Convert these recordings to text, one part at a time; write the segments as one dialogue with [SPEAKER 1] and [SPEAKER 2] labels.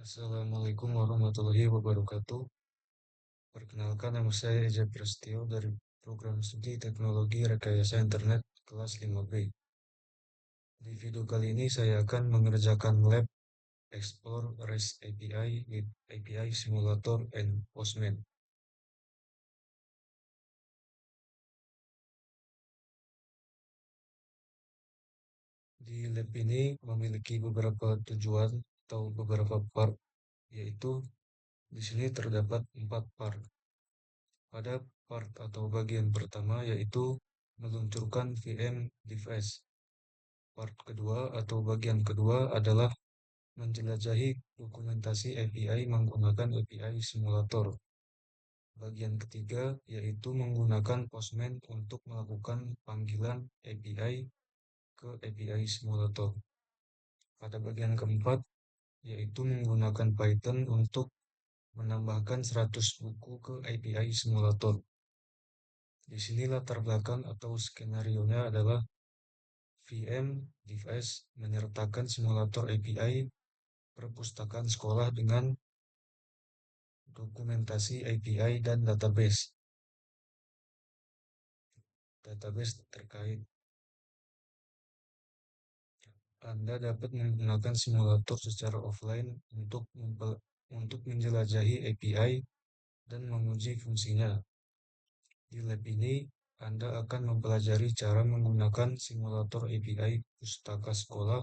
[SPEAKER 1] Assalamualaikum warahmatullahi wabarakatuh. Perkenalkan, nama saya Eja Prastio dari program studi Teknologi Rekayasa Internet kelas 5B. Di video kali ini saya akan mengerjakan lab Explore REST API with API Simulator and Postman. Di lab ini memiliki beberapa tujuan atau beberapa part, yaitu di sini terdapat 4 part. Pada part atau bagian pertama yaitu meluncurkan VM device. Part kedua atau bagian kedua adalah menjelajahi dokumentasi API menggunakan API simulator. Bagian ketiga yaitu menggunakan Postman untuk melakukan panggilan API ke API simulator. Pada bagian keempat yaitu menggunakan Python untuk menambahkan 100 buku ke API simulator. Di sini latar belakang atau skenario-nya adalah VM device menyertakan simulator API perpustakaan sekolah dengan dokumentasi API dan database terkait. Anda dapat menggunakan simulator secara offline untuk menjelajahi API dan menguji fungsinya. Di lab ini, Anda akan mempelajari cara menggunakan simulator API pustaka sekolah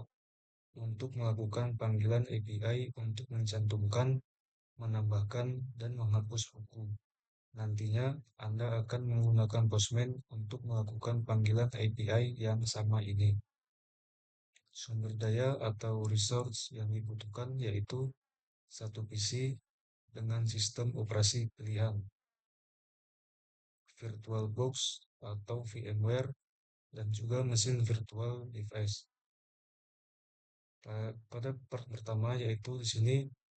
[SPEAKER 1] untuk melakukan panggilan API untuk mencantumkan, menambahkan, dan menghapus buku. Nantinya, Anda akan menggunakan Postman untuk melakukan panggilan API yang sama ini. Sumber daya atau resource yang dibutuhkan yaitu satu PC dengan sistem operasi pilihan, VirtualBox atau VMware, dan juga mesin virtual device. Pada part pertama yaitu di sini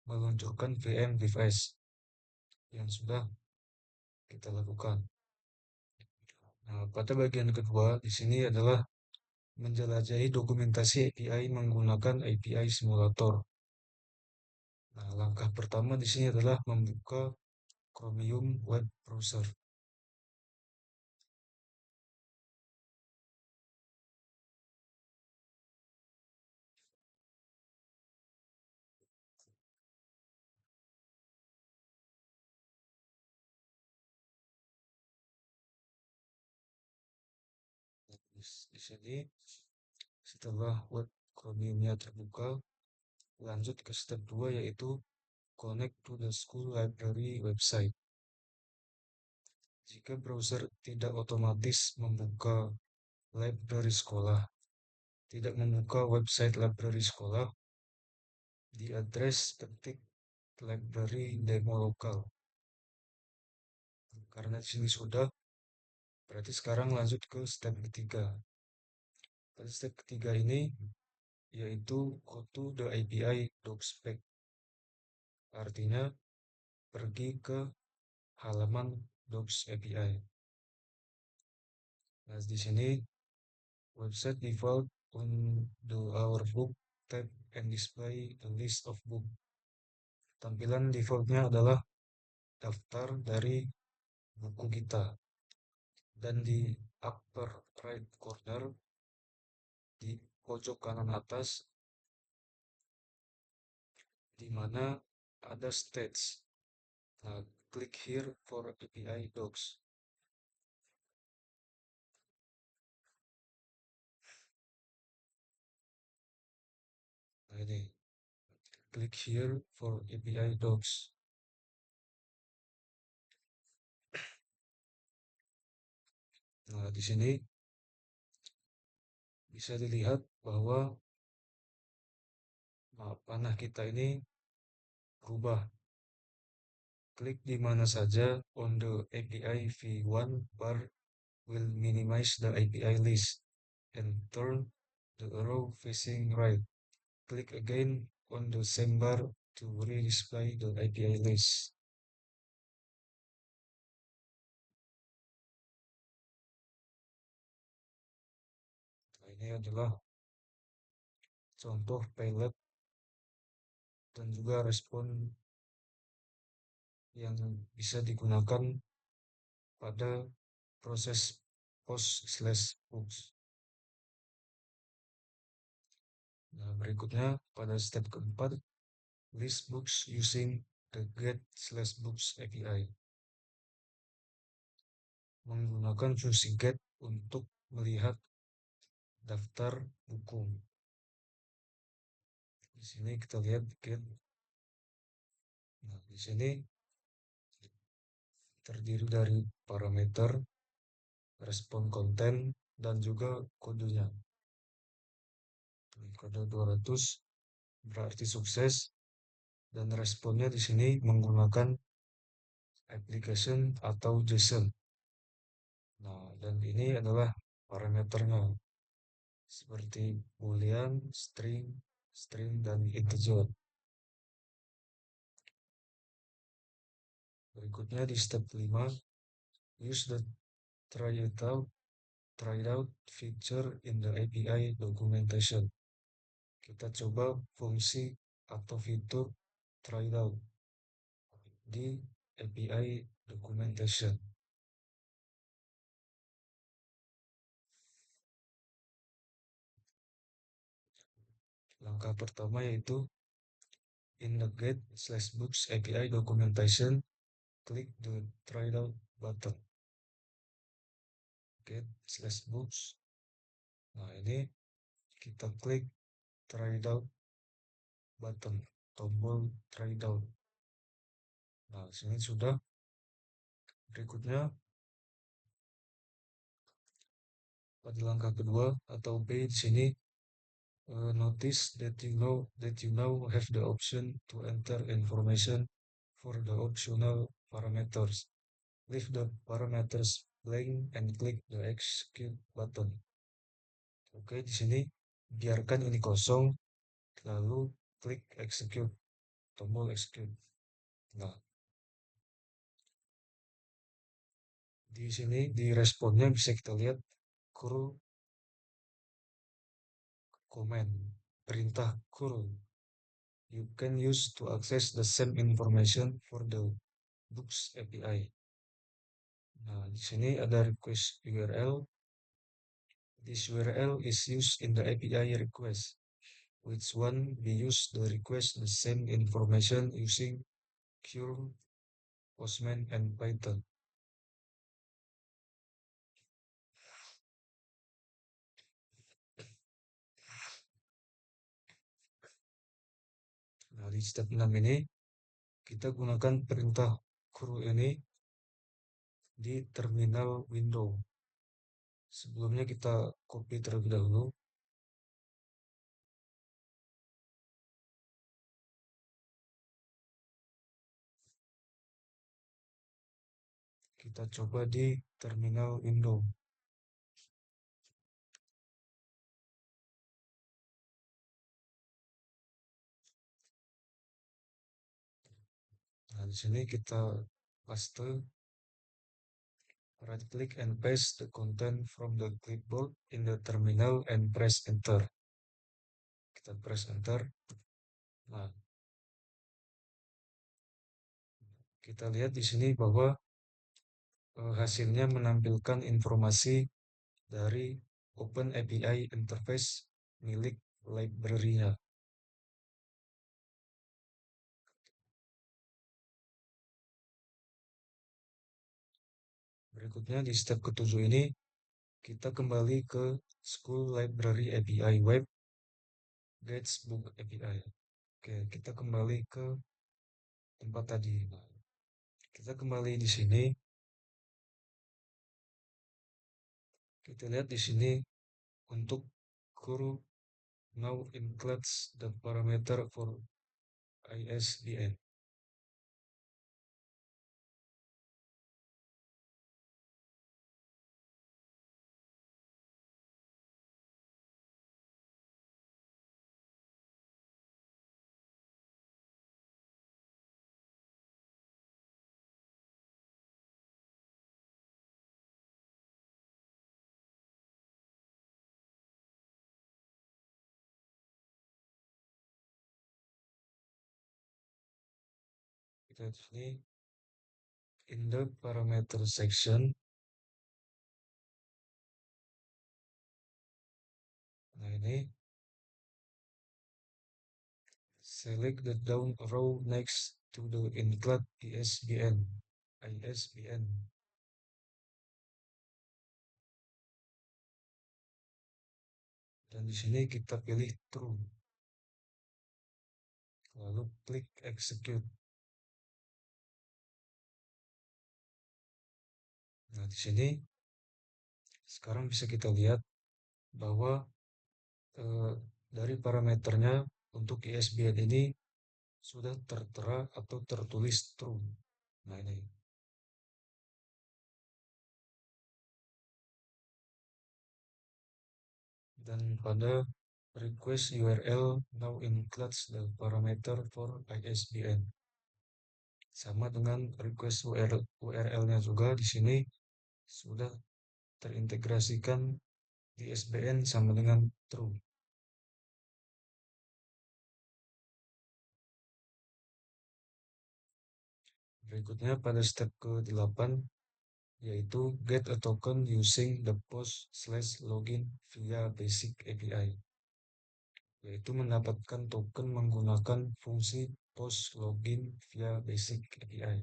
[SPEAKER 1] meluncurkan VM device yang sudah kita lakukan. Nah, pada bagian kedua di sini adalah menjelajahi dokumentasi API menggunakan API simulator. Nah, langkah pertama di sini adalah membuka Chromium Web Browser. Di sini setelah web Chromium-nya terbuka, lanjut ke step 2 yaitu connect to the school library website. Jika browser tidak otomatis membuka library sekolah, tidak membuka website library sekolah, di address ketik library demo lokal. Karena di sini sudah, berarti sekarang lanjut ke step ketiga. Pada step ketiga ini yaitu go to the API docspec. Artinya pergi ke halaman docs API. Nah, di sini website default on the our book tab and display the list of book. Tampilan defaultnya adalah daftar dari buku kita. Dan di upper right corner di pojok kanan atas di mana ada stats. Nah, klik here for API docs. Nah, ini klik here for API docs. Nah, di sini bisa dilihat bahwa panah kita ini berubah. Klik di mana saja on the API v1 bar will minimize the API list and turn the arrow facing right. Click again on the same bar to re-display the API list. Nah, ini adalah contoh pilot dan juga respon yang bisa digunakan pada proses post/books. Nah, berikutnya pada step keempat, list books using the get/books API. Menggunakan fungsi get untuk melihat daftar buku. Di sini kita lihat get. Nah, di sini terdiri dari parameter, respon konten, dan juga kodenya. Kode 200 berarti sukses, dan responnya di sini menggunakan application atau JSON. Nah, dan ini adalah parameternya seperti boolean, string, dan integer. Berikutnya di step 5, use the try it out feature in the API documentation. Kita coba fungsi atau fitur try it out di API documentation. Langkah pertama yaitu in the get/books API documentation, klik the try it out button. Get/books. Nah, ini kita klik try it out button, tombol try it out. Nah, sini sudah. Berikutnya pada langkah kedua atau B di sini, notice that you now have the option to enter information for the optional parameters. Leave the parameters blank and click the execute button. Oke, di sini biarkan ini kosong, lalu klik execute, tombol execute. Nah, di sini di responnya bisa kita lihat curl command, perintah curl. You can use to access the same information for the books API. Nah, di sini ada request URL. This URL is used in the API request. Which one we use the request the same information using curl, Postman, and Python. Nah, di step 6 ini kita gunakan perintah curl ini di terminal window. Sebelumnya kita copy terlebih dahulu. Kita coba di terminal window. Nah, di sini kita paste, right click and paste the content from the clipboard in the terminal and press enter. Kita press enter. Nah, kita lihat di sini bahwa hasilnya menampilkan informasi dari Open API Interface milik library-nya. Berikutnya di step ke-7 ini, kita kembali ke School Library API Web Guidebook API. Oke, kita kembali ke tempat tadi. Nah, kita kembali di sini. Kita lihat di sini untuk curl now includes the parameter for ISBN. Kita di sini in the parameter section. Nah ini select the down row next to the include ISBN. Dan di sini kita pilih true. Lalu klik execute. Nah, di sini sekarang bisa kita lihat bahwa eh, dari parameternya untuk ISBN ini sudah tertera atau tertulis true. Nah, ini. Dan pada request URL now includes the parameter for ISBN. Sama dengan request URL-nya juga di sini sudah terintegrasikan di ISBN sama dengan true. Berikutnya pada step ke-8 yaitu get a token using the post/login via basic API, yaitu mendapatkan token menggunakan fungsi post login via basic API.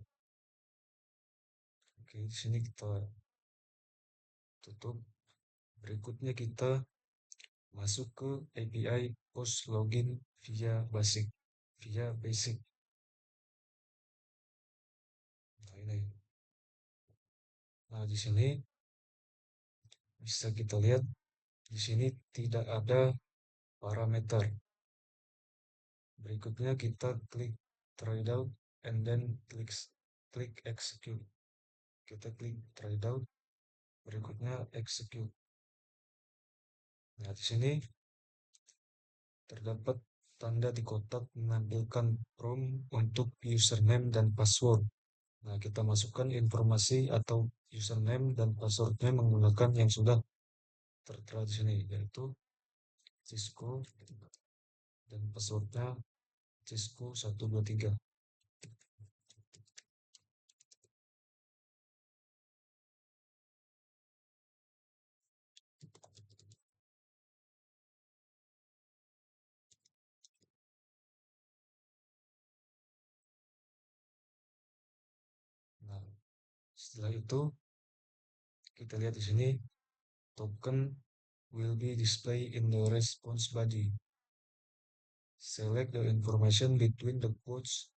[SPEAKER 1] Oke, di sini kita tutup. Berikutnya kita masuk ke API post login via basic. Nah, ini. Nah, di sini bisa kita lihat di sini tidak ada parameter. Berikutnya kita klik try out and then klik execute. Kita klik try out, berikutnya execute. Nah, di sini terdapat tanda di kotak menampilkan prompt untuk username dan password. Nah, kita masukkan informasi atau username dan passwordnya menggunakan yang sudah tertera di sini, yaitu Cisco dan passwordnya Cisco 123. Nah, setelah itu kita lihat di sini token will be displayed in the response body. Select the information between the quotes,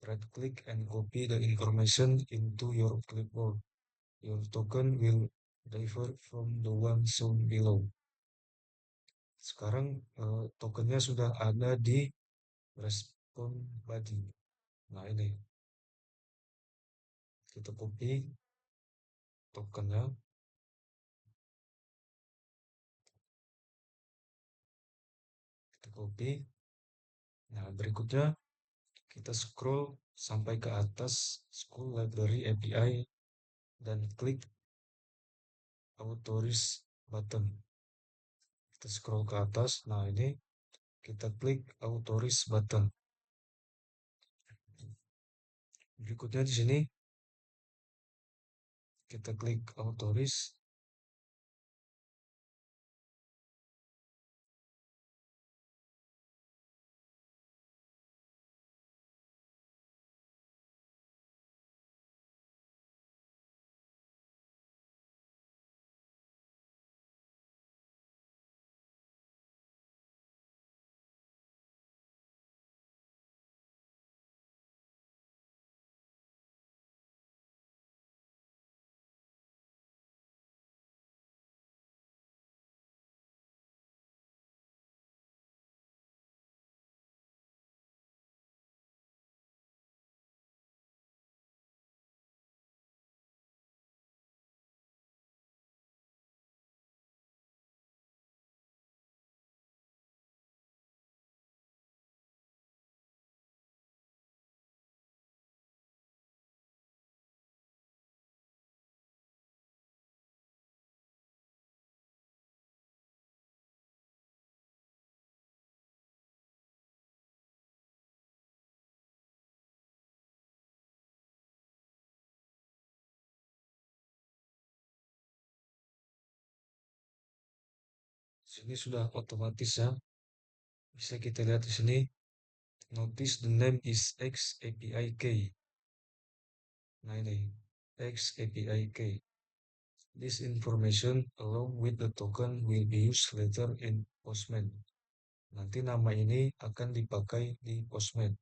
[SPEAKER 1] right-click and copy the information into your clipboard. Your token will differ from the one shown below. Sekarang tokennya sudah ada di response body. Nah, ini kita copy tokennya, kita copy. Nah, berikutnya kita scroll sampai ke atas School Library API dan klik Authorize button. Kita scroll ke atas. Nah, ini kita klik Authorize button. Berikutnya di sini kita klik Authorize. Sini sudah otomatis ya. Bisa kita lihat di sini. Notice the name is X API key. Nah ini X API key. This information along with the token will be used later in Postman. Nanti nama ini akan dipakai di Postman.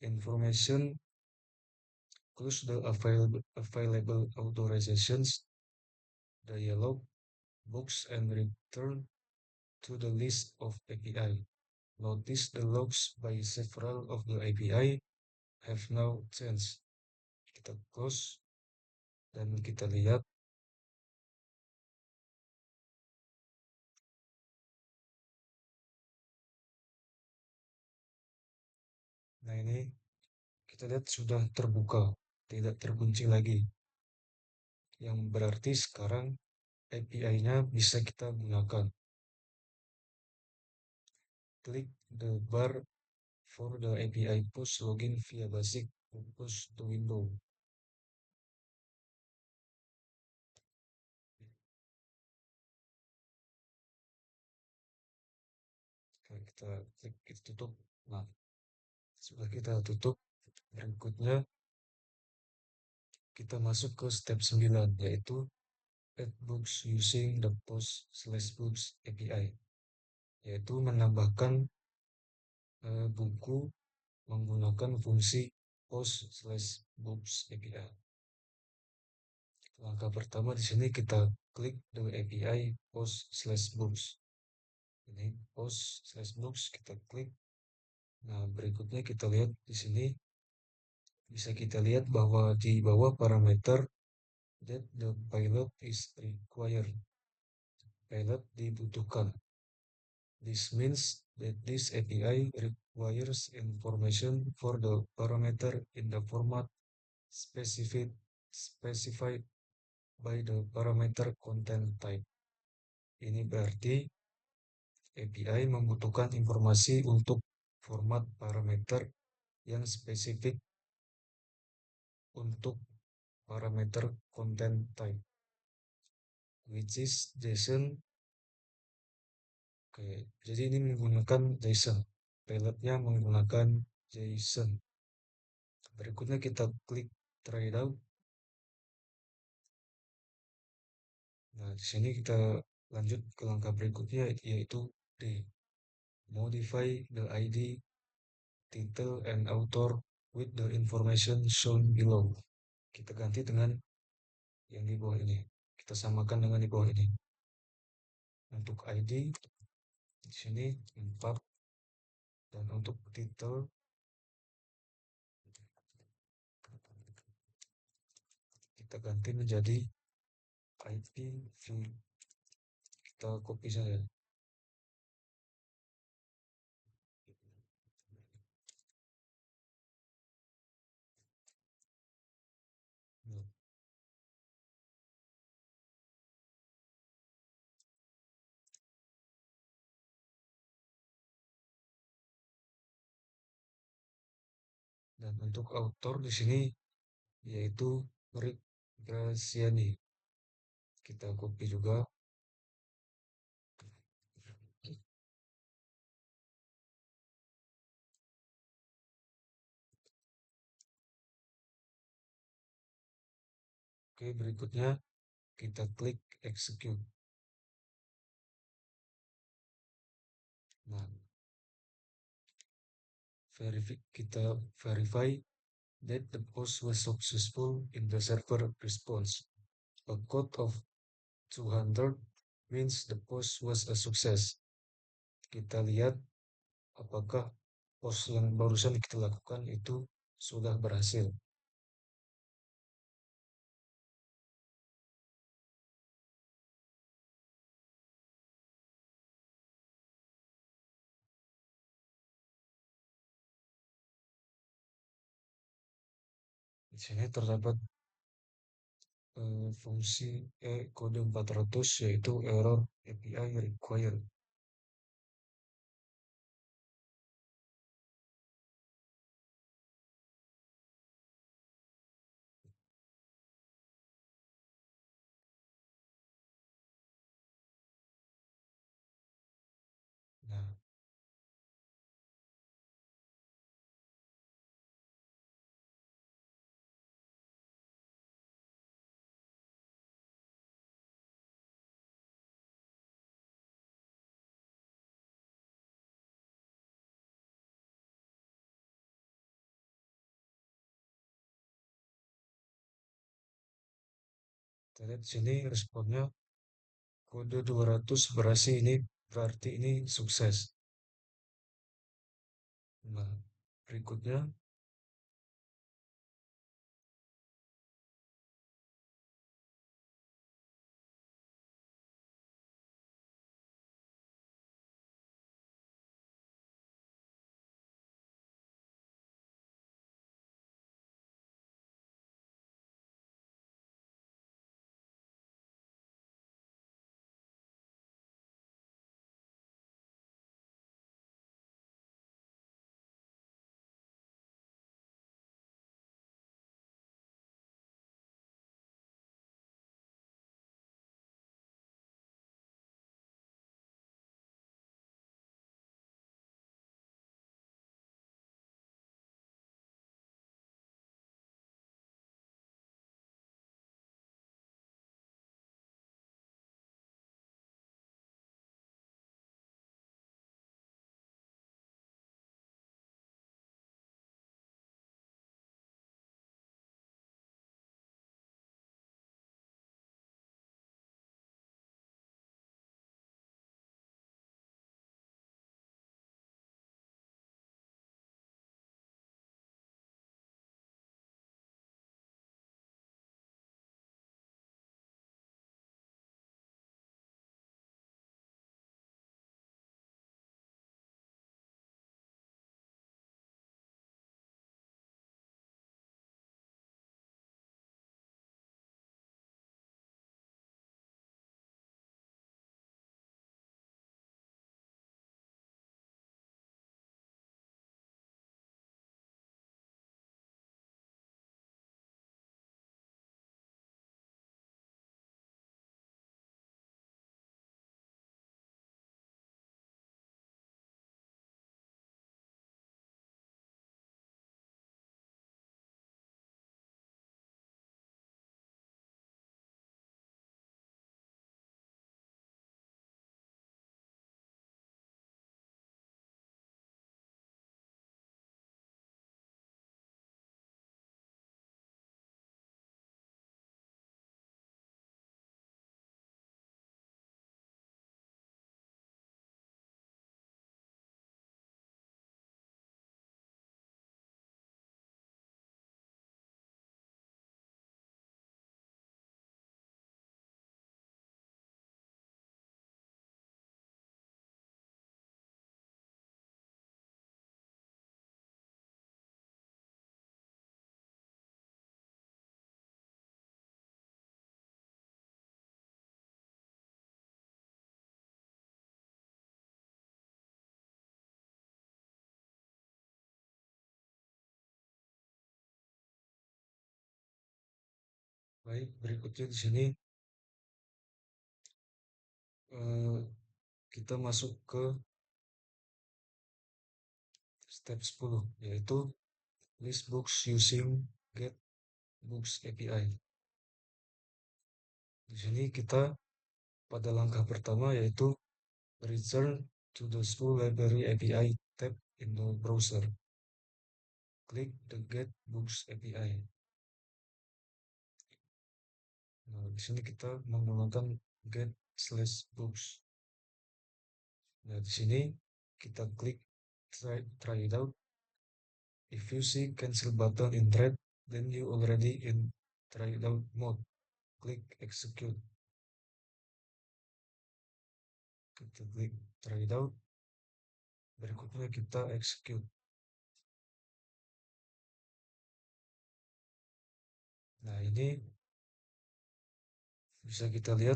[SPEAKER 1] Information includes the available authorizations, dialog, box, and return to the list of API. Notice the logs by several of the API have now changed. Kita close dan kita lihat. Nah ini kita lihat sudah terbuka, tidak terkunci lagi. Yang berarti sekarang API-nya bisa kita gunakan. Klik the bar for the API push login via basic push to window. Kita klik, kita tutup. Nah, sudah kita tutup. Berikutnya kita masuk ke step 9, yaitu add books using the post/books API, yaitu menambahkan buku menggunakan fungsi post/books API. Langkah pertama di sini kita klik the API post/books. Ini post/books kita klik. Nah, berikutnya kita lihat di sini bisa kita lihat bahwa di bawah parameter that the pilot is required. Pilot dibutuhkan. This means that this API requires information for the parameter in the format specified by the parameter content type. Ini berarti API membutuhkan informasi untuk format parameter yang spesifik untuk parameter content type, which is JSON. Oke, jadi ini menggunakan JSON. Pilotnya menggunakan JSON. Berikutnya kita klik try it out. Nah, di sini kita lanjut ke langkah berikutnya, yaitu D. Modify the ID, title, and author with the information shown below. Kita ganti dengan yang di bawah ini. Kita samakan dengan di bawah ini. Untuk ID di sini 4, dan untuk title kita ganti menjadi IPv. Kita copy saja. Dan untuk author di sini yaitu Rick Graziani. Kita copy juga. Oke, berikutnya kita klik execute. Nah, kita verify that the post was successful in the server response. A code of 200 means the post was a success. Kita lihat apakah post yang barusan kita lakukan itu sudah berhasil. Di sini terdapat fungsi kode 400, yaitu error API required. Kita lihat di sini responnya kode 200 berhasil, ini berarti ini sukses. Nah, berikutnya baik, berikutnya di sini eh, kita masuk ke step 10, yaitu list books using get books API. Di sini kita pada langkah pertama yaitu return to the school library API tab in the browser. Klik the get books API. Nah, di sini kita menggunakan get/books. Nah, di sini kita klik try it out. If you see cancel button in red, then you already in try it out mode. Klik execute. Kita klik try it out. Berikutnya kita execute. Nah, ini bisa kita lihat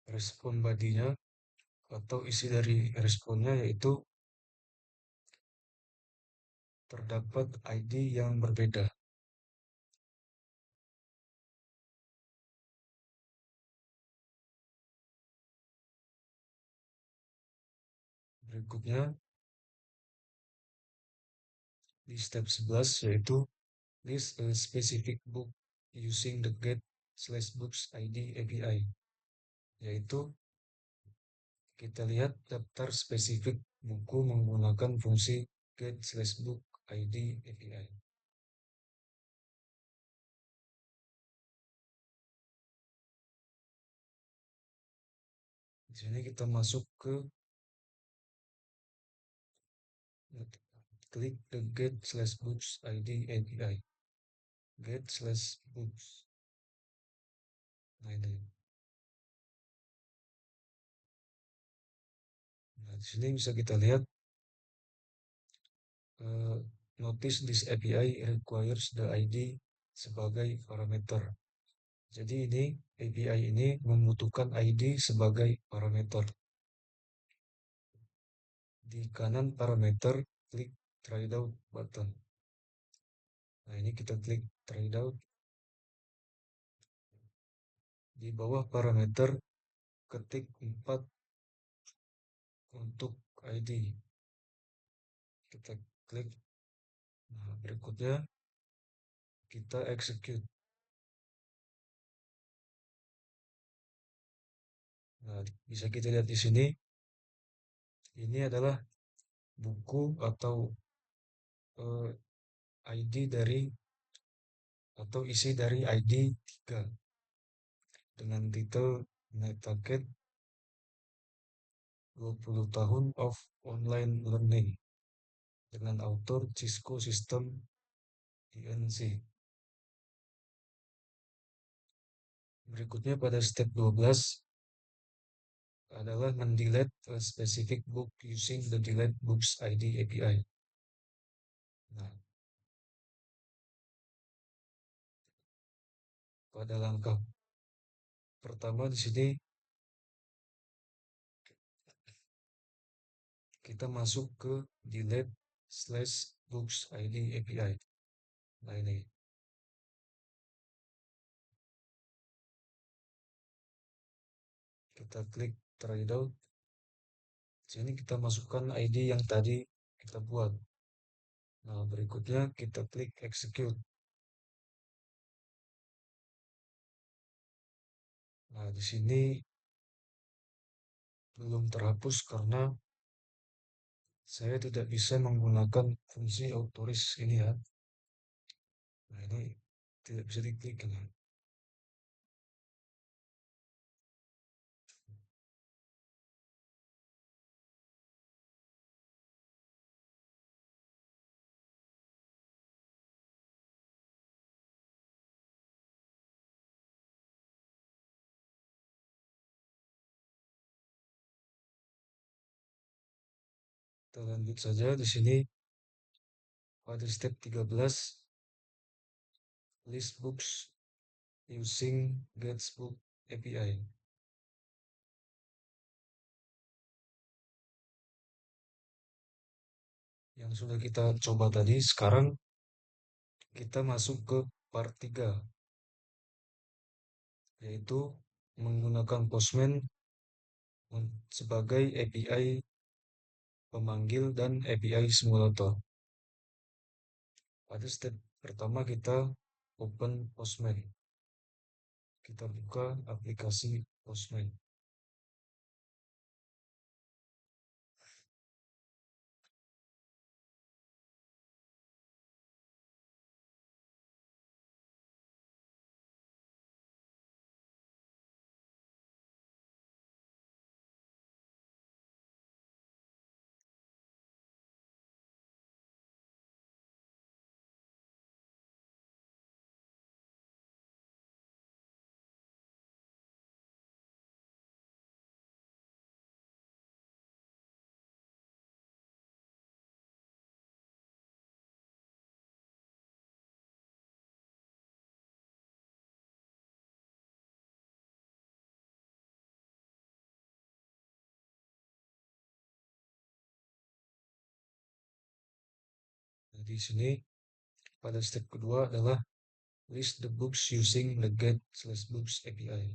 [SPEAKER 1] respon badinya atau isi dari responnya, yaitu terdapat ID yang berbeda. Berikutnya di step 11 yaitu list a specific book using the get/books ID API, yaitu kita lihat daftar spesifik buku menggunakan fungsi get/book ID API. Di sini kita masuk ke klik the get slash books ID API. Get slash books. Nah ini. Nah, di sini bisa kita lihat notice this API requires the ID sebagai parameter. Jadi ini API ini membutuhkan ID sebagai parameter. Di kanan parameter, klik try it out button. Nah, ini kita klik try it out. Di bawah parameter, ketik 4 untuk ID. Kita klik. Nah, berikutnya kita execute. Nah, bisa kita lihat di sini. Ini adalah buku atau ID dari atau isi dari ID 3 dengan titel Netaket 20 tahun of online learning dengan author Cisco System INC. Berikutnya pada step 12 adalah mendelete a specific book using the delete books ID API. Nah, pada langkah pertama di sini kita masuk ke delete slash books ID API. Nah ini kita klik try it out. Sini kita masukkan ID yang tadi kita buat. Nah, berikutnya kita klik execute. Nah, di sini belum terhapus karena saya tidak bisa menggunakan fungsi autoris ini ya. Nah, ini tidak bisa diklik ini. Kita lanjut saja di sini pada step 13 list books using Gatsbook API. Yang sudah kita coba tadi, sekarang kita masuk ke part 3, yaitu menggunakan Postman sebagai API pemanggil dan API simulator. Pada step pertama kita open Postman. Kita buka aplikasi Postman. Nah, di sini pada step kedua adalah list the books using the get/books API,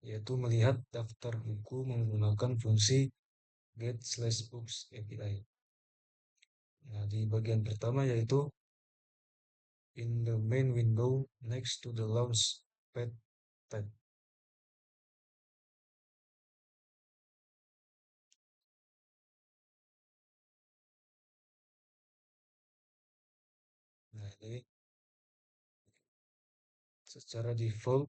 [SPEAKER 1] yaitu melihat daftar buku menggunakan fungsi get/books API. Nah, di bagian pertama yaitu in the main window next to the Launchpad tab. Nah, ini secara default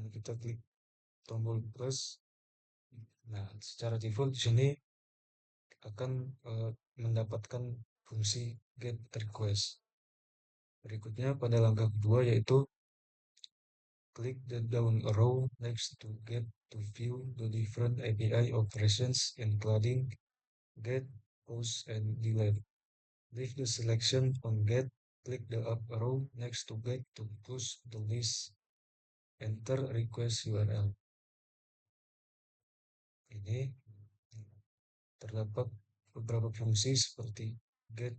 [SPEAKER 1] dan kita klik tombol plus. Nah, secara default di sini akan mendapatkan fungsi get request. Berikutnya pada langkah kedua yaitu klik the down arrow next to get to view the different API operations including get, post, and delete. Leave the selection on get, click the up arrow next to get to close the list, enter request URL. Ini terdapat beberapa fungsi seperti get,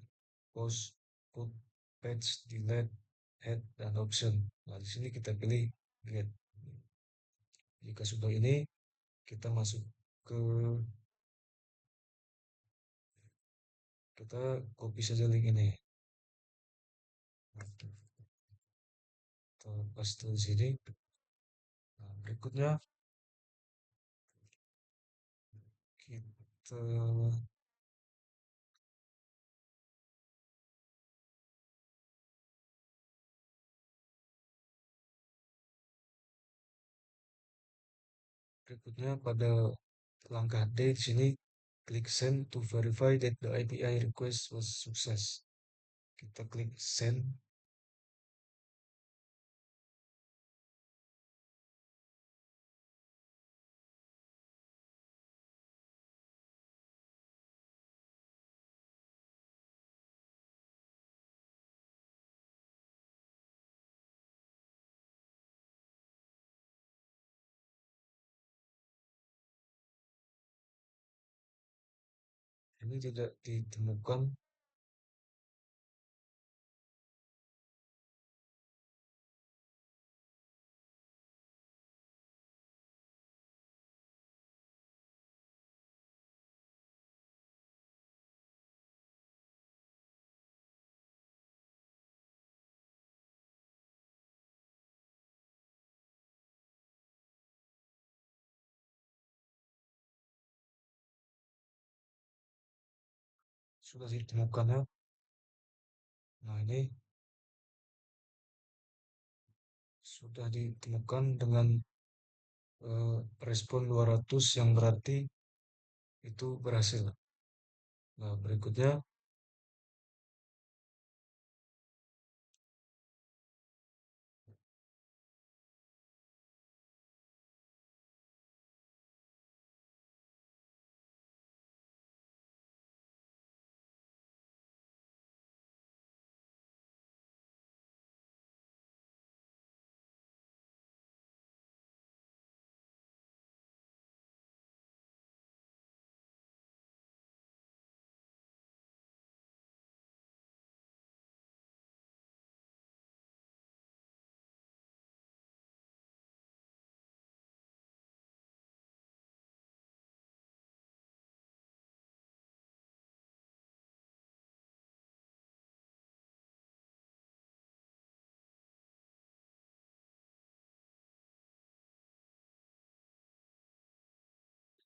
[SPEAKER 1] post, put, patch, delete, add, dan option. Nah, di sini kita pilih get. Jika sudah ini, kita masuk ke kita copy saja link ini. Nah, kita paste di sini. Nah, berikutnya kita pada langkah D di sini klik send to verify that the API request was success. Kita klik send. Ini tidak ditemukan. Sudah ditemukan ya. Nah, ini sudah ditemukan dengan respon 200 yang berarti itu berhasil. Nah, berikutnya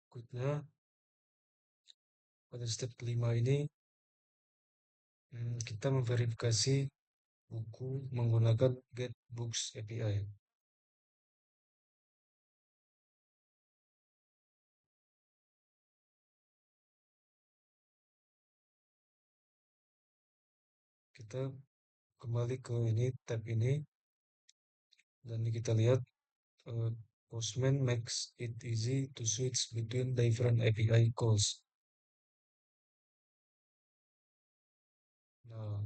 [SPEAKER 1] berikutnya pada step kelima ini kita memverifikasi buku menggunakan get books API. Kita kembali ke ini tab ini dan kita lihat Postman makes it easy to switch between different API calls. Nah,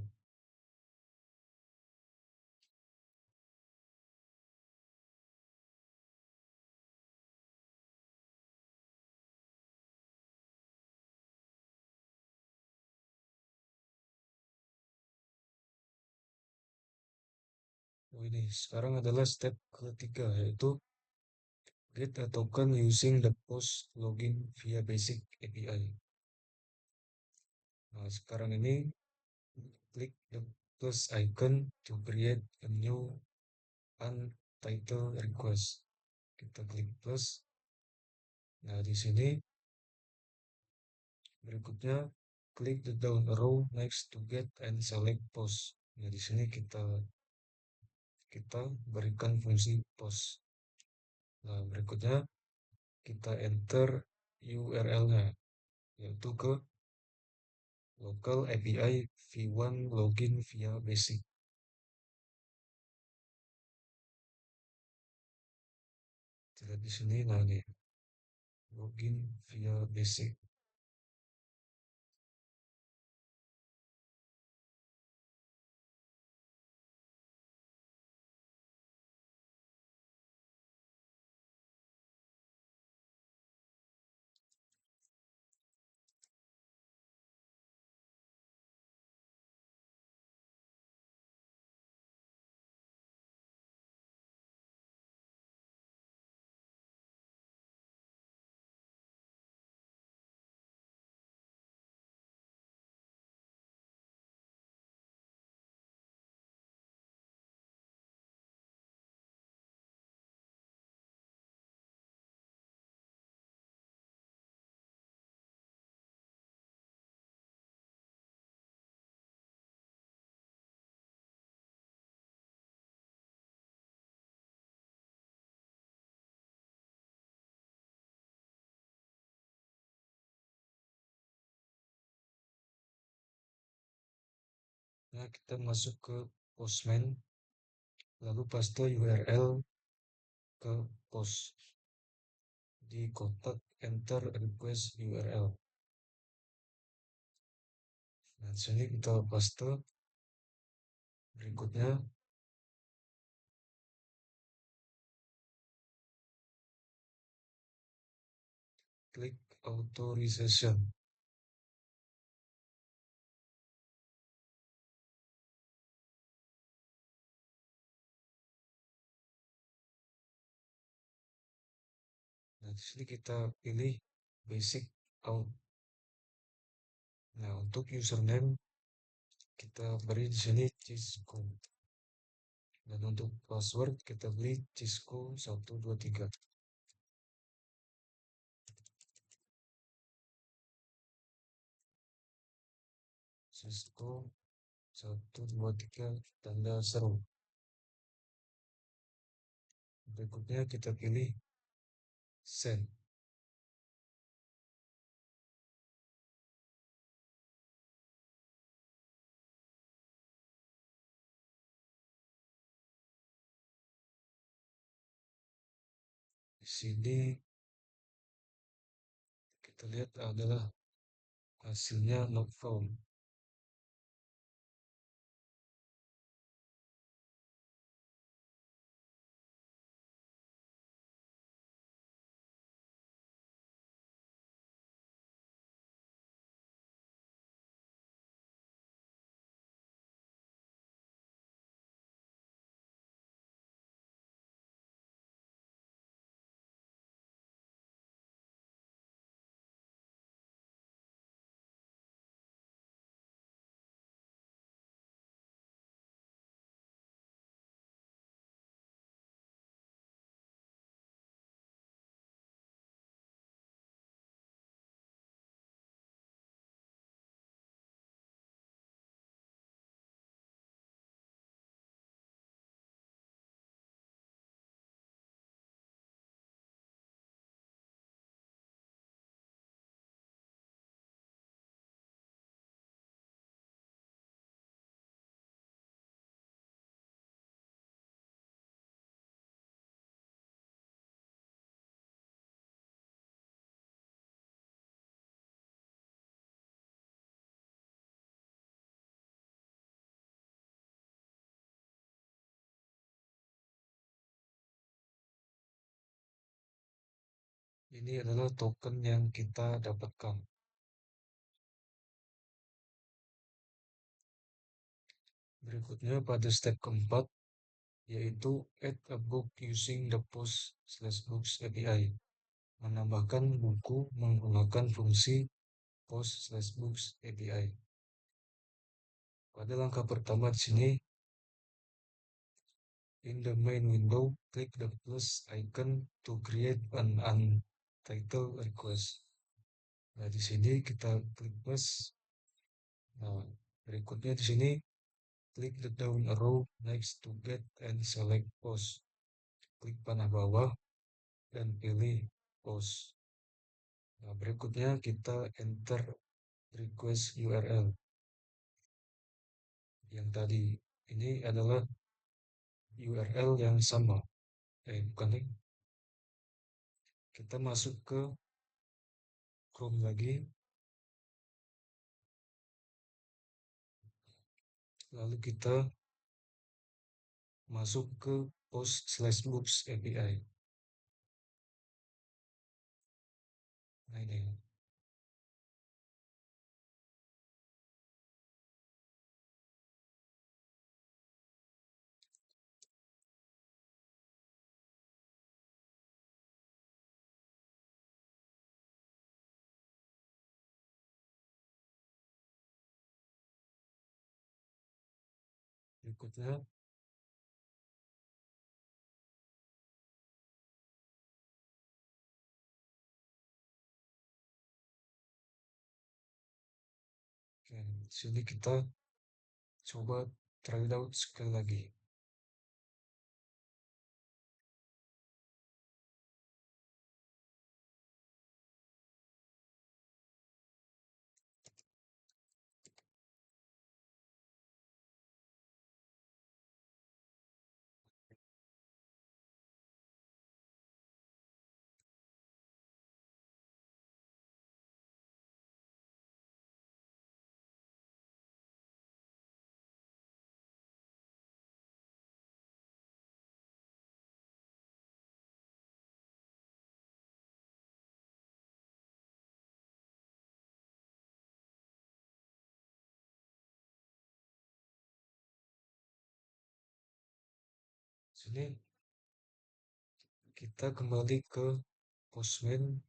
[SPEAKER 1] ini sekarang adalah step ketiga yaitu get a token using the post login via basic API. Nah, sekarang ini klik the plus icon to create a new untitled request. Kita klik plus. Nah, di sini berikutnya klik the down arrow next to get and select post. Nah, di sini kita berikan fungsi post. Nah, berikutnya kita enter URL-nya, yaitu ke local API v1 login via basic. Lihat di sini, nah ini login via basic. Nah, kita masuk ke Postman, lalu paste URL ke post. Di kotak enter request URL. Nah, di sini kita paste. Berikutnya, klik authorization. Nah, di sini kita pilih basic out. Nah, untuk username kita beri di sini Cisco. Dan untuk password kita beri Cisco 123. Cisco 123 tanda seru. Berikutnya kita pilih send. Di sini kita lihat adalah hasilnya not found. Ini adalah token yang kita dapatkan. Berikutnya pada step keempat, yaitu add a book using the post/books API. Menambahkan buku menggunakan fungsi post/books API. Pada langkah pertama di sini, in the main window, klik the plus icon to create an untitled request. Nah, di sini kita klik plus. Nah, berikutnya di sini klik the down arrow next to get and select post. Klik panah bawah dan pilih post. Nah, berikutnya kita enter request URL yang tadi. Ini adalah URL yang sama. Bukan nih. Kita masuk ke Chrome lagi, lalu kita masuk ke post/books API. Nah ini, berikutnya oke, sini kita coba try it out sekali lagi. Sini kita kembali ke Postman.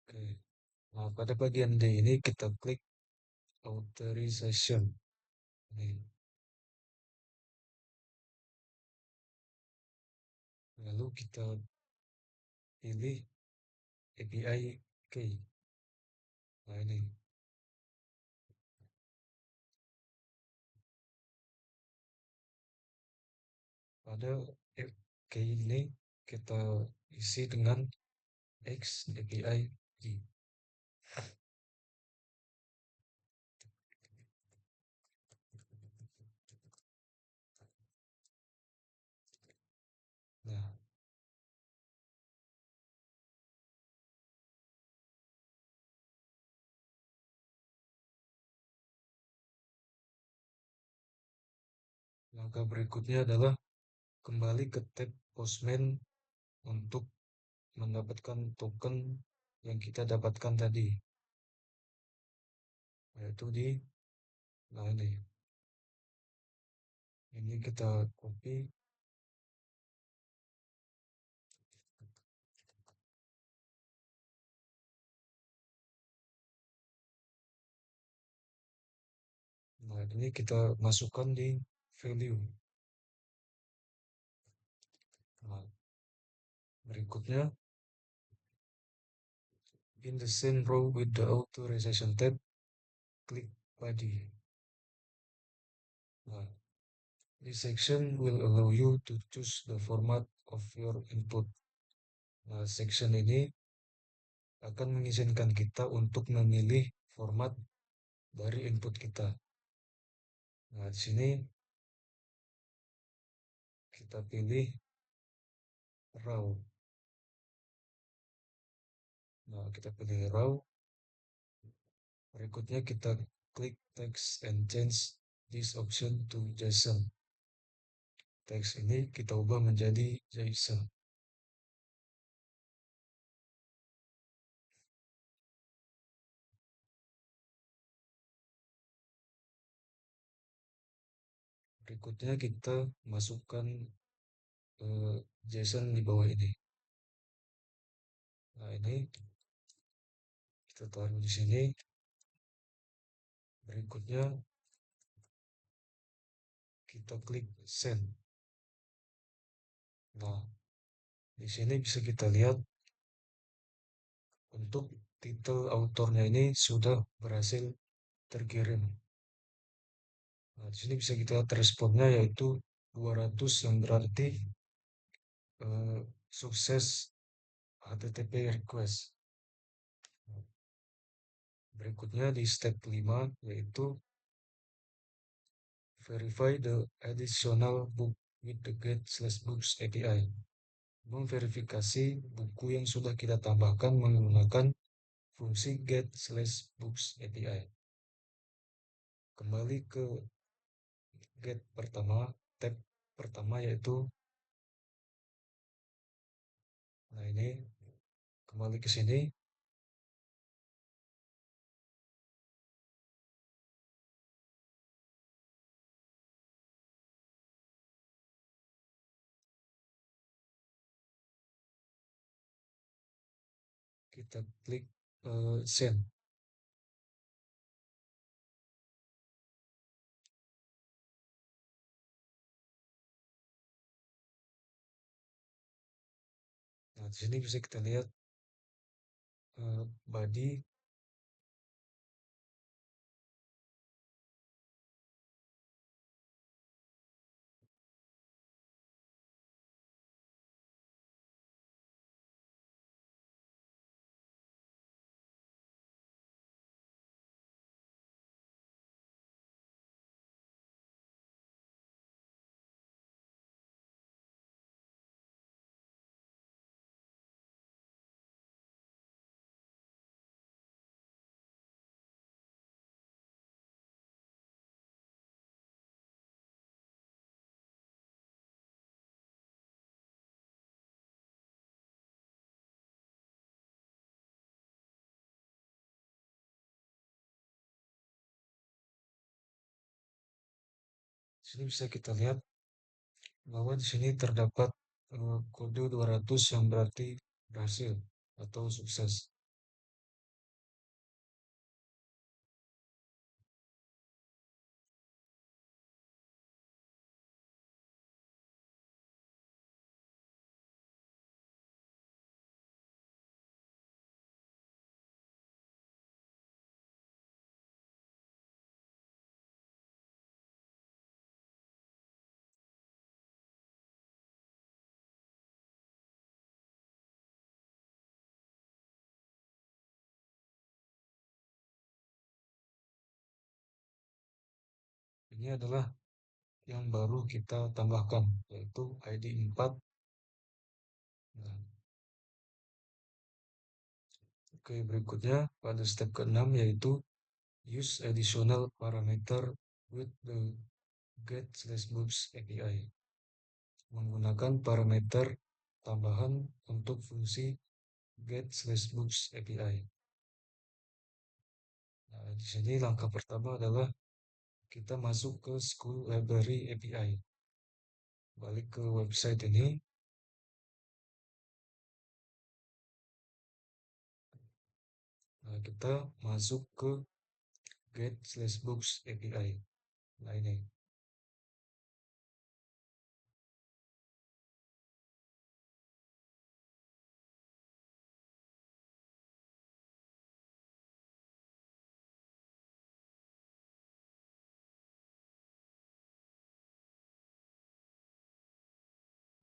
[SPEAKER 1] Oke. Nah, pada bagian D ini kita klik authorization. Nih. Lalu kita pilih API key. Nah ini, pada key ini kita isi dengan X API key. Nah, langkah berikutnya adalah kembali ke tab Postman untuk mendapatkan token yang kita dapatkan tadi, yaitu di, nah ini kita copy. Nah ini kita masukkan di value. Nah, berikutnya in the same row with the authorization tab, klik body. Nah, this section will allow you to choose the format of your input. Nah, section ini akan mengizinkan kita untuk memilih format dari input kita. Nah, di sini kita pilih raw. Nah, kita pilih raw. Berikutnya kita klik text and change this option to JSON. Teks ini kita ubah menjadi JSON. Berikutnya kita masukkan JSON di bawah ini. Nah, ini kita taruh di sini. Berikutnya kita klik send. Nah, di sini bisa kita lihat untuk titel autornya ini sudah berhasil terkirim. Nah, di sini bisa kita lihat responnya yaitu 200 yang berarti eh, sukses HTTP request. Nah, berikutnya di step 5 yaitu verify the additional book with the get/books API. Memverifikasi buku yang sudah kita tambahkan menggunakan fungsi get/books API. Kembali ke get pertama, tab pertama yaitu, nah ini kembali ke sini, kita klik send. Nah, di sini bisa kita lihat body. Di sini bisa kita lihat bahwa di sini terdapat kode 200 yang berarti berhasil atau sukses. Ini adalah yang baru kita tambahkan, yaitu ID 4. Nah, oke, berikutnya pada step ke-6 yaitu use additional parameter with the get/books API. Menggunakan parameter tambahan untuk fungsi get/books API. Nah, di sini langkah pertama adalah kita masuk ke School Library API. Balik ke website ini. Nah, kita masuk ke get/books API. Nah, ini.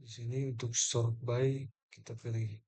[SPEAKER 1] Di sini untuk sort by kita pilih.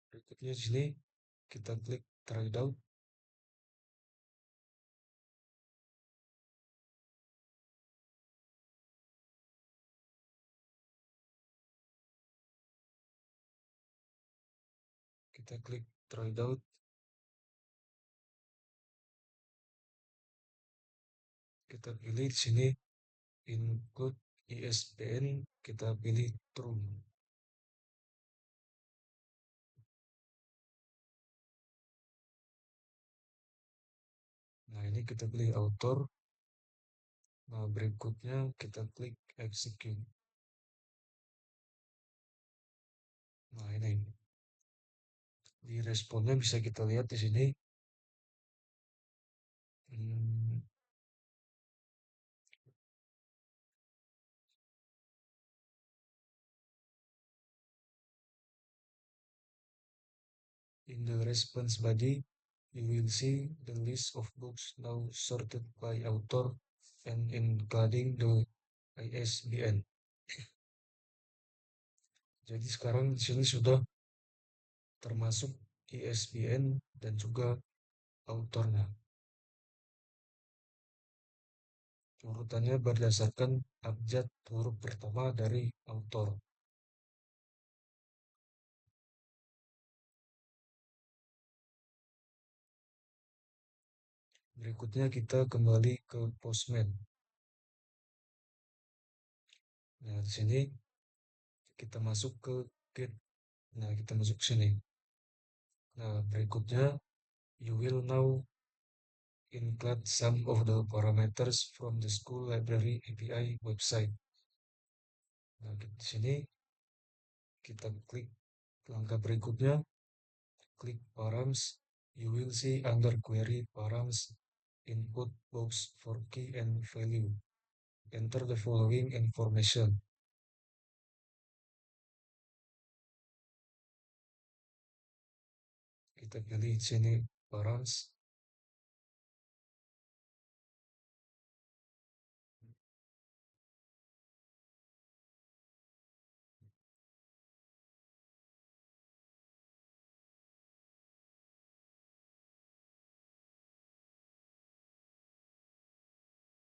[SPEAKER 1] Berikutnya di sini kita klik try out. Kita klik try out, kita pilih di sini include ISBN, kita pilih true. Nah, ini kita pilih author. Nah, berikutnya kita klik execute. Nah, ini di responnya bisa kita lihat di sini. Hmm, in the response body, you will see the list of books now sorted by author and including the ISBN. Jadi sekarang di sini sudah termasuk ISBN dan juga autornya. Urutannya berdasarkan abjad huruf pertama dari autor. Berikutnya kita kembali ke Postman. Nah, di sini kita masuk ke Get. Nah, kita masuk sini. Nah, berikutnya you will now include some of the parameters from the school library API website. Nah, di sini kita klik langkah berikutnya, klik params. You will see under query params input box for key and value. Enter the following information. Kita pilih sini params.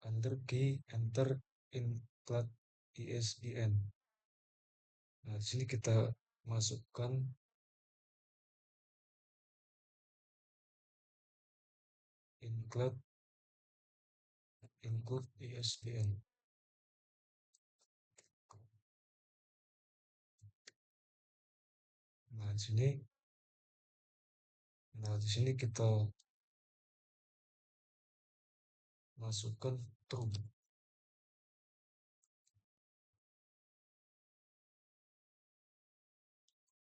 [SPEAKER 1] Under key enter include ISBN. Nah, di sini kita masukkan include ISBN. Nah, di sini kita masukkan true.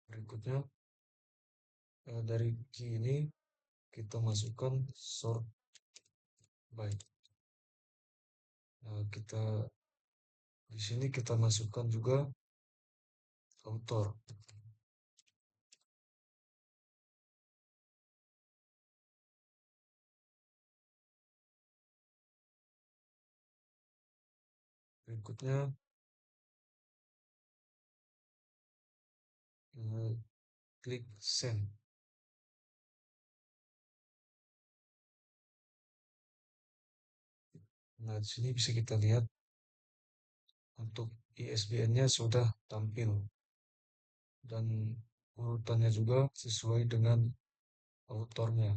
[SPEAKER 1] Berikutnya dari key ini kita masukkan sort by. Nah, di sini kita masukkan juga author. Berikutnya klik send. Nah, di sini bisa kita lihat untuk ISBN-nya sudah tampil dan urutannya juga sesuai dengan autornya.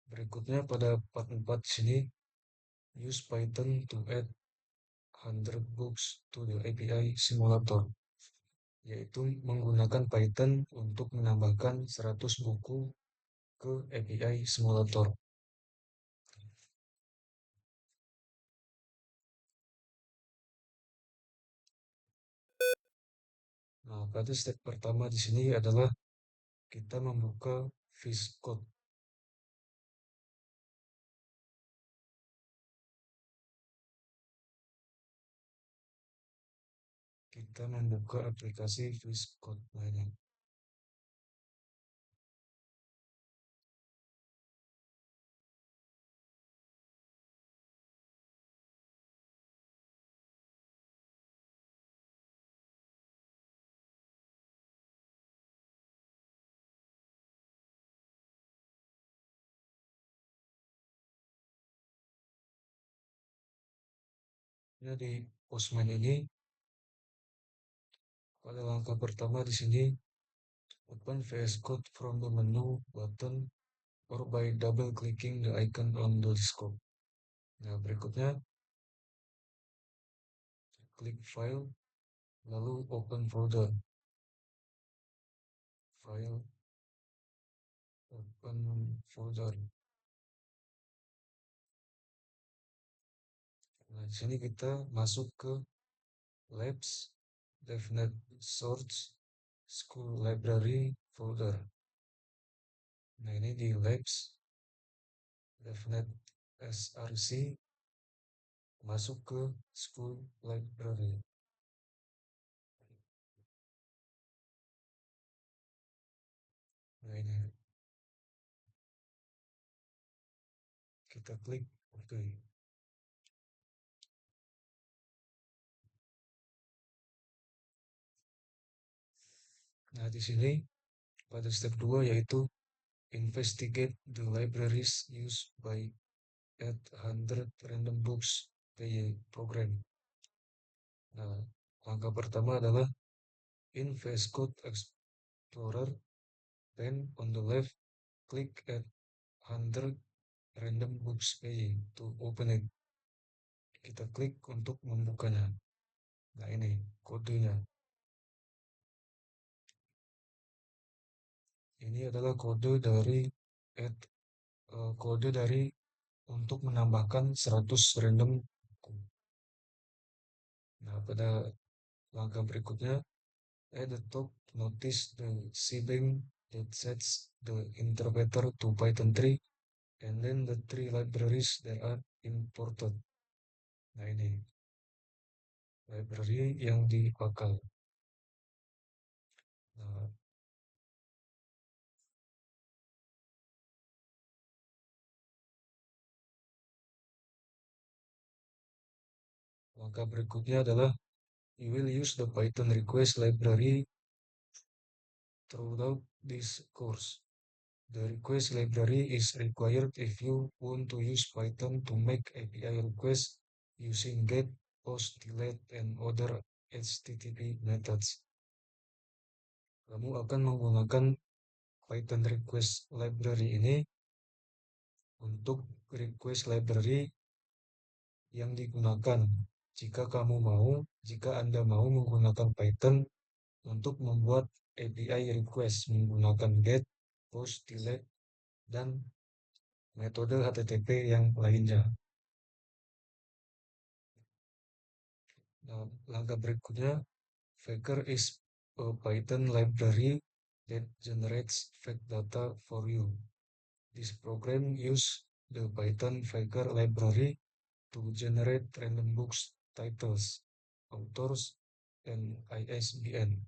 [SPEAKER 1] Berikutnya pada part 4 sini, use Python to add 100 books to the API simulator, yaitu menggunakan Python untuk menambahkan 100 buku ke API simulator. Nah, pada step pertama di sini adalah kita membuka VS Code. Kita membuka aplikasi VS Code lainnya. Jadi Postman ini Pada langkah pertama di sini, open VS Code from the menu button or by double clicking the icon on the scope. Nah, berikutnya klik file, lalu open folder. File, open folder. Nah, di sini kita masuk ke labs, DevNet source, school library folder. Nah, ini di labs, DevNet SRC, masuk ke school library. Nah, ini kita klik oke. Nah, di sini pada step 2 yaitu investigate the libraries used by 800 random books PY program. Nah, langkah pertama adalah in VS Code Explorer, then on the left, click at 100 random books PY to open it. Kita klik untuk membukanya. Nah, ini kodenya. Ini adalah kode dari untuk menambahkan 100 random buku. Nah, pada langkah berikutnya, at the top, notice the cBank that sets the interpreter to Python 3 and then the three libraries that are imported. Nah, ini library yang dipakai. Nah, langkah berikutnya adalah you will use the Python request library throughout this course. The request library is required if you want to use Python to make API requests using GET, POST, DELETE, and other HTTP methods. Kamu akan menggunakan Python request library ini untuk request library yang digunakan jika Anda mau menggunakan Python untuk membuat API request menggunakan GET, POST, DELETE, dan metode HTTP yang lainnya. Nah, langkah berikutnya, Faker is a Python library that generates fake data for you. This program uses the Python Faker library to generate random books titles, authors, and ISBN.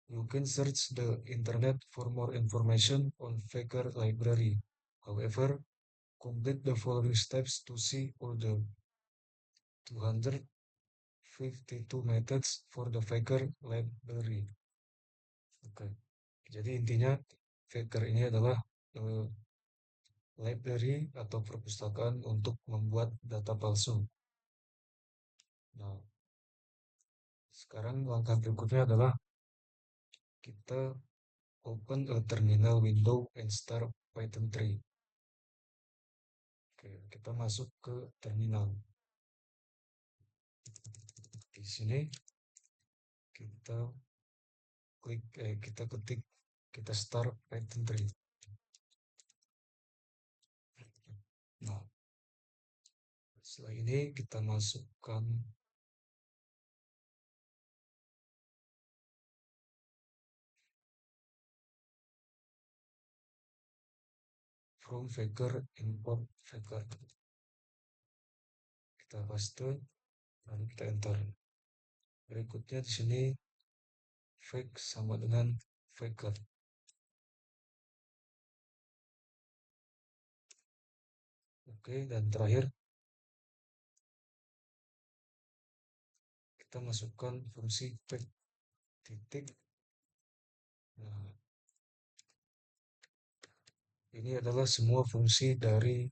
[SPEAKER 1] You can search the internet for more information on Faker library. However, complete the following steps to see all the 252 methods for the Faker library. Oke, jadi intinya Faker ini adalah uh, library atau perpustakaan untuk membuat data palsu. Nah, sekarang langkah berikutnya adalah kita open a terminal window and start Python 3. Oke, kita masuk ke terminal. Di sini kita ketik, kita start Python 3. Nah, setelah ini kita masukkan from Faker import Faker. Kita paste, lalu kita enter. Berikutnya di sini fake sama dengan Faker. Oke, dan terakhir kita masukkan fungsi fake titik. Nah, ini adalah semua fungsi dari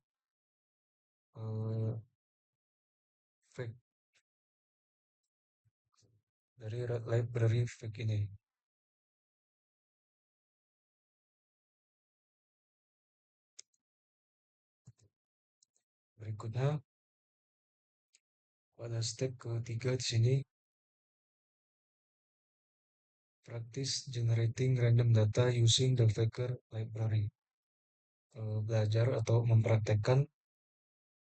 [SPEAKER 1] fake dari library fake ini. Berikutnya, pada step ketiga di sini, practice generating random data using the Faker library. Belajar atau mempraktekkan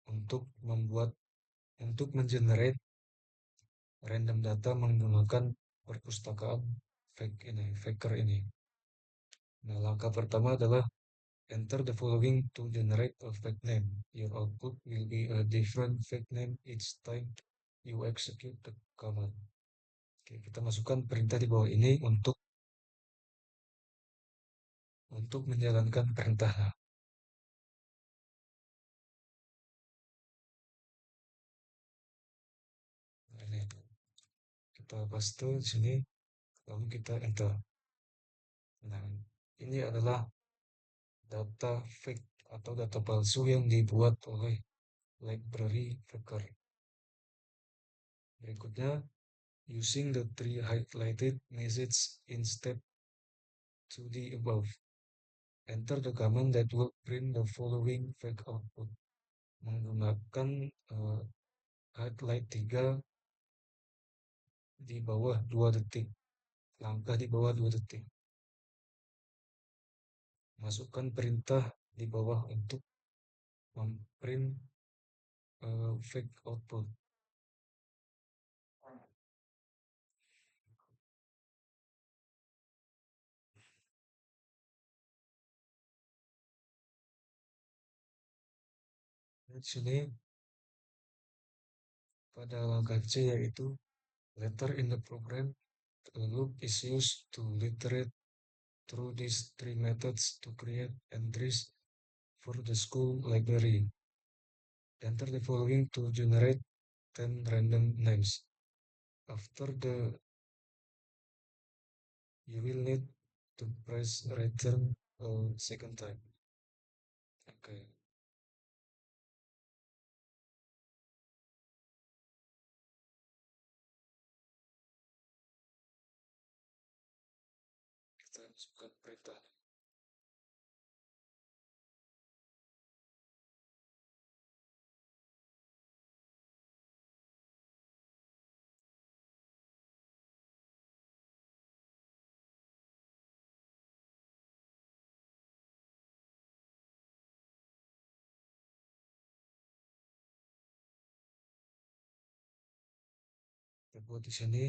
[SPEAKER 1] untuk membuat untuk mengenerate random data menggunakan perpustakaan Faker ini. Nah, langkah pertama adalah enter the following to generate a fake name. Your output will be a different fake name each time you execute the command. Oke, kita masukkan perintah di bawah ini untuk menjalankan perintah. Nah, ini kita paste di sini, lalu kita enter. Nah, ini adalah data fake atau data palsu yang dibuat oleh library Faker. Berikutnya, using the three highlighted messages in step to the above. Enter the command that will print the following fake output. Menggunakan highlight 3 di bawah 2 detik. Langkah di bawah 2 detik. Masukkan perintah di bawah untuk memprint fake output. Di sini pada langkah C yaitu letter in the program, the loop is used to iterate through these three methods to create entries for the school library. Enter the following to generate 10 random names. After the you will need to press return a second time. Oke, kita masukkan perintah. Kita buat di sini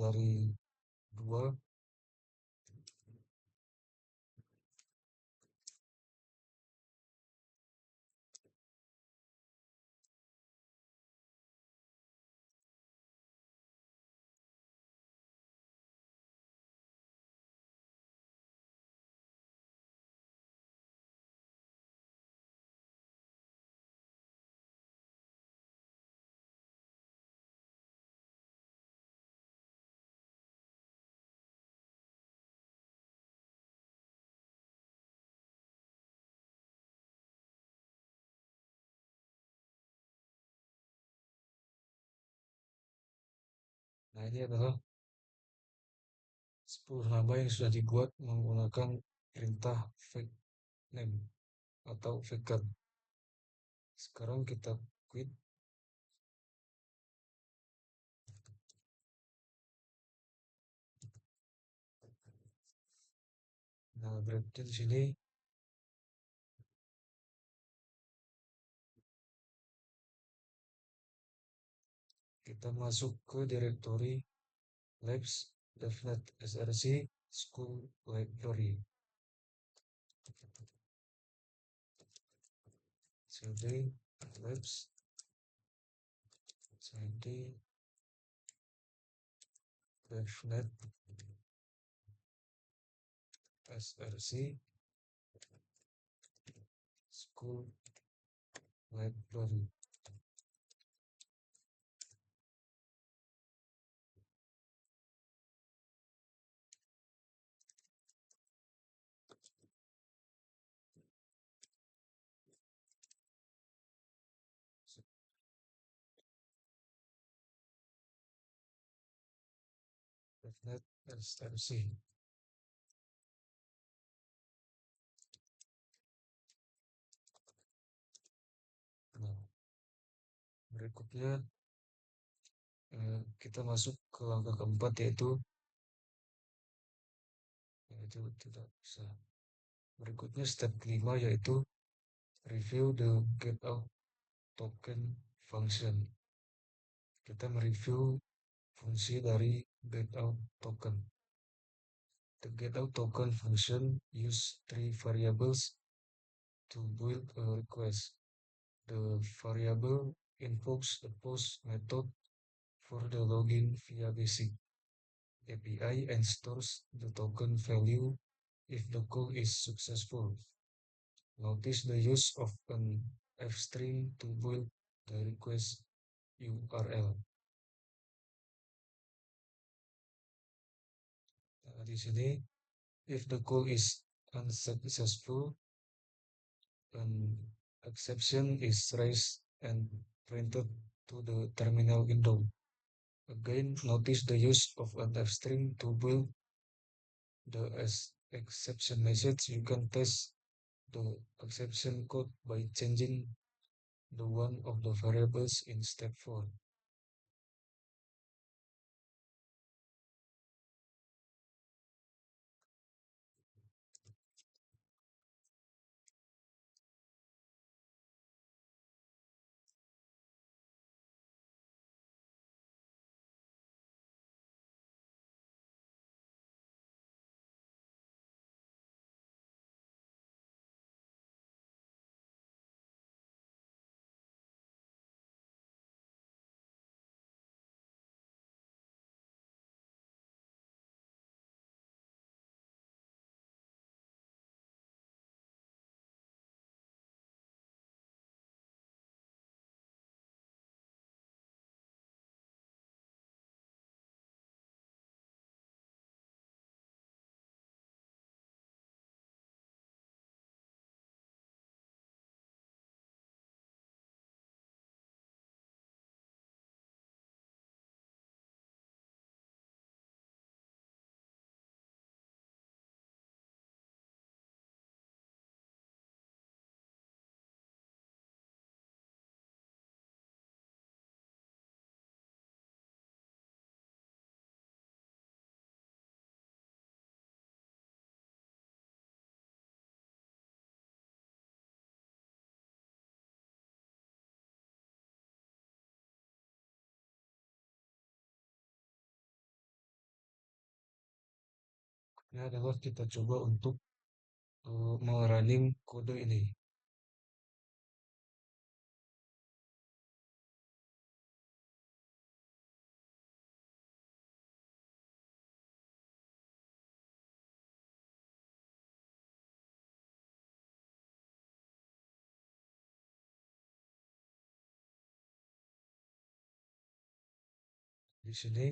[SPEAKER 1] dari 2. Nah, ini adalah 10 nama yang sudah dibuat menggunakan perintah fake name atau faker. Sekarang kita quit. Nah, berarti di sini kita masuk ke directory labs devnet src school library. cd labs cd devnet src school library. Net extensi. Nah, berikutnya kita masuk ke langkah keempat yaitu tidak bisa. Berikutnya step kelima yaitu review the get out token function. Kita mereview fungsi dari get out token. The get out token function use three variables to build a request. The variable invokes the post method for the login via basic API and stores the token value if the call is successful. Notice the use of an f-string to build the request URL. Nah, di sini, if the call is unsuccessful, an exception is raised and printed to the terminal window. Again, notice the use of an f-string to build the exception message. You can test the exception code by changing the one of the variables in step 4. Ini adalah kita coba untuk merunning kode ini. Di sini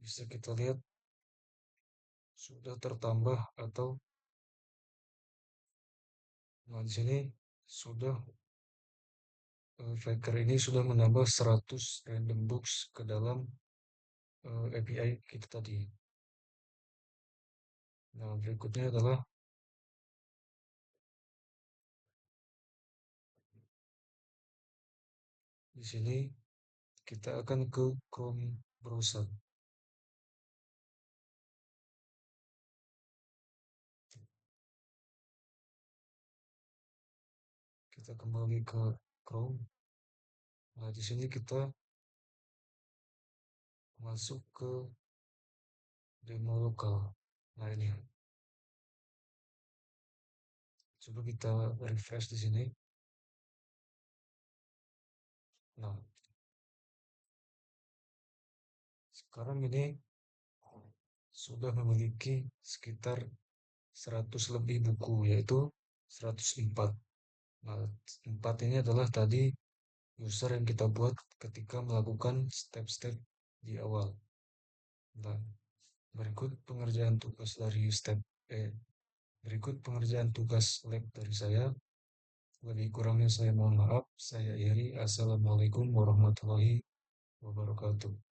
[SPEAKER 1] bisa kita lihat sudah tertambah atau nah di sini sudah Faker ini sudah menambah 100 random books ke dalam API kita tadi. Nah, berikutnya adalah di sini kita akan ke Chrome browser. Kita kembali ke Chrome. Nah, di sini kita masuk ke demo lokal. Nah, ini. Coba kita refresh di sini. Nah, sekarang ini sudah memiliki sekitar 100 lebih buku, yaitu 104. Nah, 4 ini adalah tadi user yang kita buat ketika melakukan step-step di awal. Nah, berikut pengerjaan tugas dari berikut pengerjaan tugas lab dari saya. Lebih kurangnya saya mohon maaf. Saya Iri. Assalamualaikum warahmatullahi wabarakatuh.